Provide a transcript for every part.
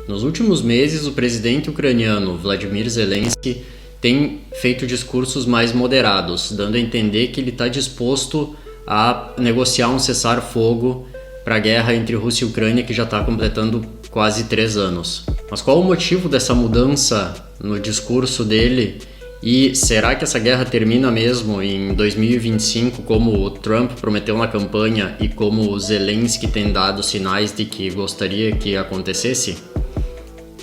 Nos últimos meses, o presidente ucraniano Vladimir Zelensky tem feito discursos mais moderados, dando a entender que ele está disposto a negociar um cessar-fogo para a guerra entre Rússia e Ucrânia, que já está completando quase 3 anos. Mas qual o motivo dessa mudança no discurso dele? E será que essa guerra termina mesmo em 2025, como o Trump prometeu na campanha e como o Zelensky tem dado sinais de que gostaria que acontecesse?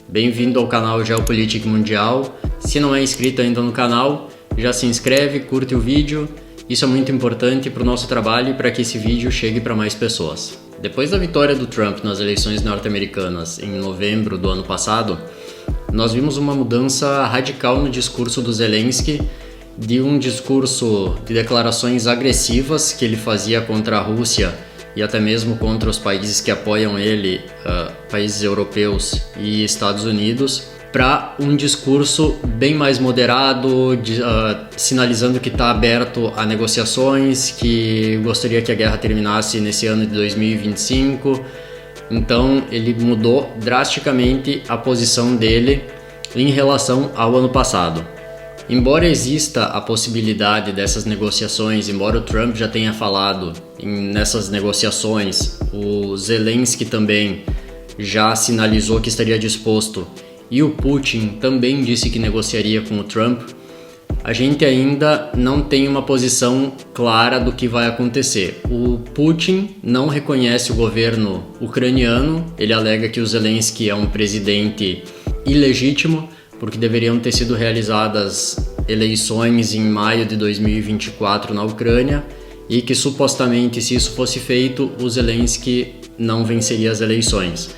Bem-vindo ao canal Geopolítica Mundial. Se não é inscrito ainda no canal, já se inscreve, curte o vídeo. Isso é muito importante para o nosso trabalho e para que esse vídeo chegue para mais pessoas. Depois da vitória do Trump nas eleições norte-americanas em novembro do ano passado, nós vimos uma mudança radical no discurso do Zelensky, de um discurso de declarações agressivas que ele fazia contra a Rússia e até mesmo contra os países que apoiam ele, países europeus e Estados Unidos, para um discurso bem mais moderado, sinalizando que está aberto a negociações, que gostaria que a guerra terminasse nesse ano de 2025. Então ele mudou drasticamente a posição dele em relação ao ano passado. Embora exista a possibilidade dessas negociações, embora o Trump já tenha falado nessas negociações, o Zelensky também já sinalizou que estaria disposto e o Putin também disse que negociaria com o Trump, a gente ainda não tem uma posição clara do que vai acontecer. O Putin não reconhece o governo ucraniano, ele alega que o Zelensky é um presidente ilegítimo, porque deveriam ter sido realizadas eleições em maio de 2024 na Ucrânia, e que supostamente, se isso fosse feito, o Zelensky não venceria as eleições.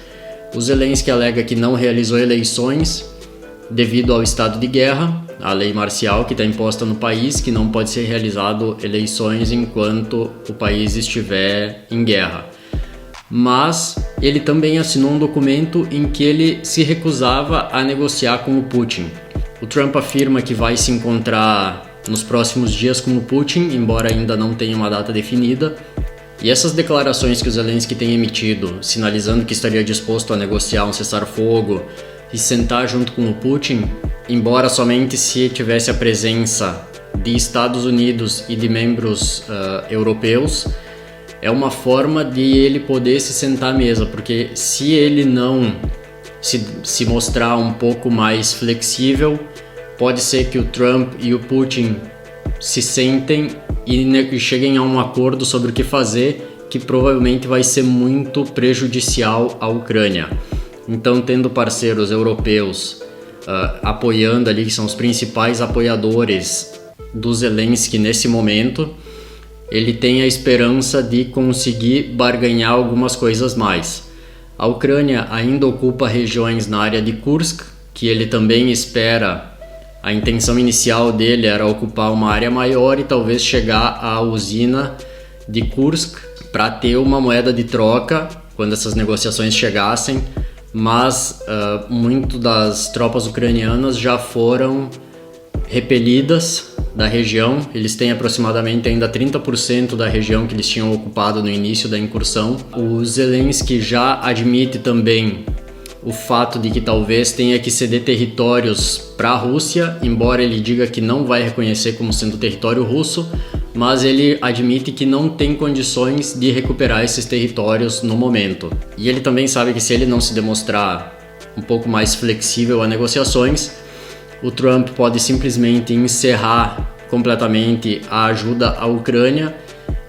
O Zelensky alega que não realizou eleições devido ao estado de guerra, a lei marcial que está imposta no país, que não pode ser realizado eleições enquanto o país estiver em guerra. Mas ele também assinou um documento em que ele se recusava a negociar com o Putin. O Trump afirma que vai se encontrar nos próximos dias com o Putin, embora ainda não tenha uma data definida. E essas declarações que o Zelensky tem emitido, sinalizando que estaria disposto a negociar um cessar-fogo e sentar junto com o Putin, embora somente se tivesse a presença de Estados Unidos e de membros europeus, é uma forma de ele poder se sentar à mesa, porque se ele não se mostrar um pouco mais flexível, pode ser que o Trump e o Putin se sentem e cheguem a um acordo sobre o que fazer, que provavelmente vai ser muito prejudicial à Ucrânia. Então, tendo parceiros europeus apoiando ali, que são os principais apoiadores do Zelensky nesse momento, ele tem a esperança de conseguir barganhar algumas coisas mais. A Ucrânia ainda ocupa regiões na área de Kursk, que ele também espera. A intenção inicial dele era ocupar uma área maior e talvez chegar à usina de Kursk para ter uma moeda de troca quando essas negociações chegassem, mas muito das tropas ucranianas já foram repelidas da região. Eles têm aproximadamente ainda 30% da região que eles tinham ocupado no início da incursão. O Zelensky já admite também o fato de que talvez tenha que ceder territórios para a Rússia, embora ele diga que não vai reconhecer como sendo território russo, mas ele admite que não tem condições de recuperar esses territórios no momento. E ele também sabe que se ele não se demonstrar um pouco mais flexível a negociações, o Trump pode simplesmente encerrar completamente a ajuda à Ucrânia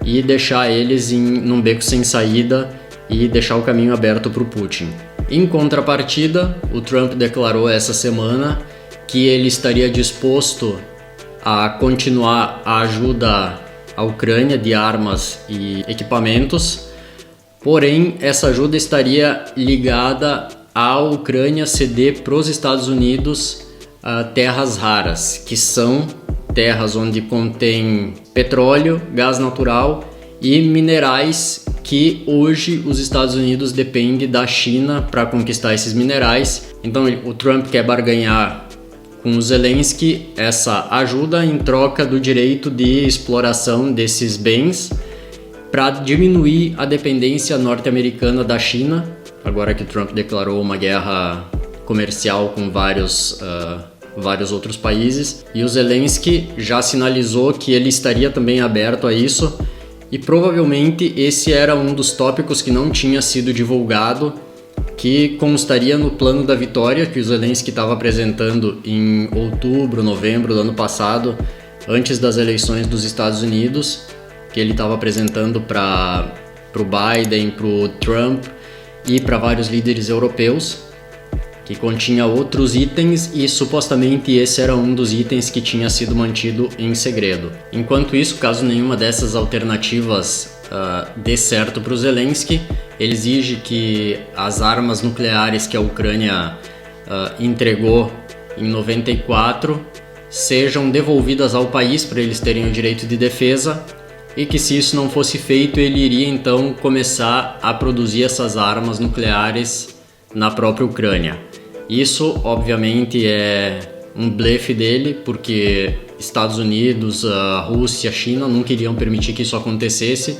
e deixar eles num beco sem saída e deixar o caminho aberto para o Putin. Em contrapartida, o Trump declarou essa semana que ele estaria disposto a continuar a ajuda à Ucrânia de armas e equipamentos, porém essa ajuda estaria ligada à Ucrânia ceder para os Estados Unidos terras raras, que são terras onde contém petróleo, gás natural e minerais que hoje os Estados Unidos dependem da China para conquistar esses minerais. Então o Trump quer barganhar com o Zelensky essa ajuda em troca do direito de exploração desses bens para diminuir a dependência norte-americana da China, agora que o Trump declarou uma guerra comercial com vários outros países, e o Zelensky já sinalizou que ele estaria também aberto a isso, e provavelmente esse era um dos tópicos que não tinha sido divulgado, que constaria no plano da vitória que o Zelensky estava apresentando em outubro, novembro do ano passado, antes das eleições dos Estados Unidos, que ele estava apresentando para o Biden, para o Trump e para vários líderes europeus, que continha outros itens, e supostamente esse era um dos itens que tinha sido mantido em segredo. Enquanto isso, caso nenhuma dessas alternativas dê certo para o Zelensky, ele exige que as armas nucleares que a Ucrânia entregou em 94 sejam devolvidas ao país para eles terem o direito de defesa, e que se isso não fosse feito, ele iria então começar a produzir essas armas nucleares na própria Ucrânia. Isso, obviamente, é um blefe dele, porque Estados Unidos, a Rússia, a China não queriam permitir que isso acontecesse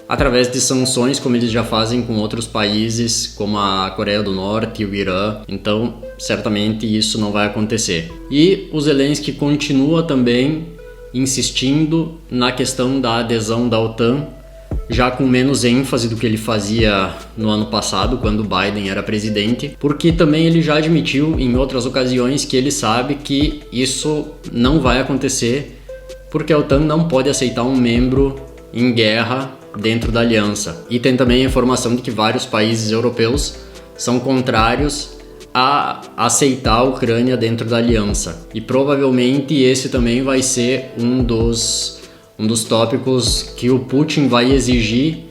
através de sanções, como eles já fazem com outros países, como a Coreia do Norte e o Irã. Então, certamente isso não vai acontecer. E o Zelensky continua também insistindo na questão da adesão da OTAN, já com menos ênfase do que ele fazia no ano passado, quando Biden era presidente, porque também ele já admitiu em outras ocasiões que ele sabe que isso não vai acontecer, porque a OTAN não pode aceitar um membro em guerra dentro da aliança. E tem também a informação de que vários países europeus são contrários a aceitar a Ucrânia dentro da aliança. E provavelmente esse também vai ser um dos tópicos que o Putin vai exigir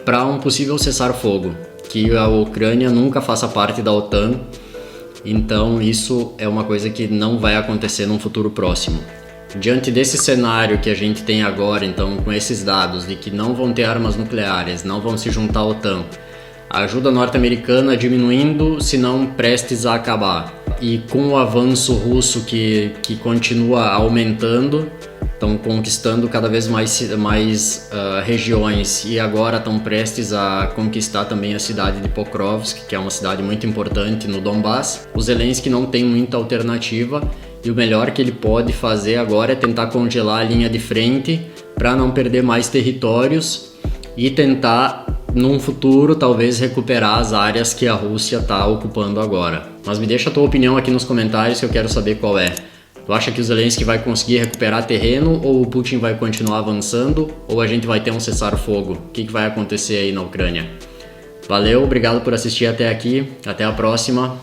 para um possível cessar-fogo, que a Ucrânia nunca faça parte da OTAN. Então isso é uma coisa que não vai acontecer num futuro próximo. Diante desse cenário que a gente tem agora, então, com esses dados de que não vão ter armas nucleares, não vão se juntar à OTAN, a ajuda norte-americana diminuindo, se não prestes a acabar, e com o avanço russo que continua aumentando, estão conquistando cada vez mais regiões, e agora estão prestes a conquistar também a cidade de Pokrovsk, que é uma cidade muito importante no Donbass. O Zelensky não tem muita alternativa, e o melhor que ele pode fazer agora é tentar congelar a linha de frente para não perder mais territórios e tentar, num futuro, talvez recuperar as áreas que a Rússia está ocupando agora. Mas me deixa a tua opinião aqui nos comentários, que eu quero saber qual é. Tu acha que o Zelensky vai conseguir recuperar terreno, ou o Putin vai continuar avançando, ou a gente vai ter um cessar-fogo? O que vai acontecer aí na Ucrânia? Valeu, obrigado por assistir até aqui, até a próxima.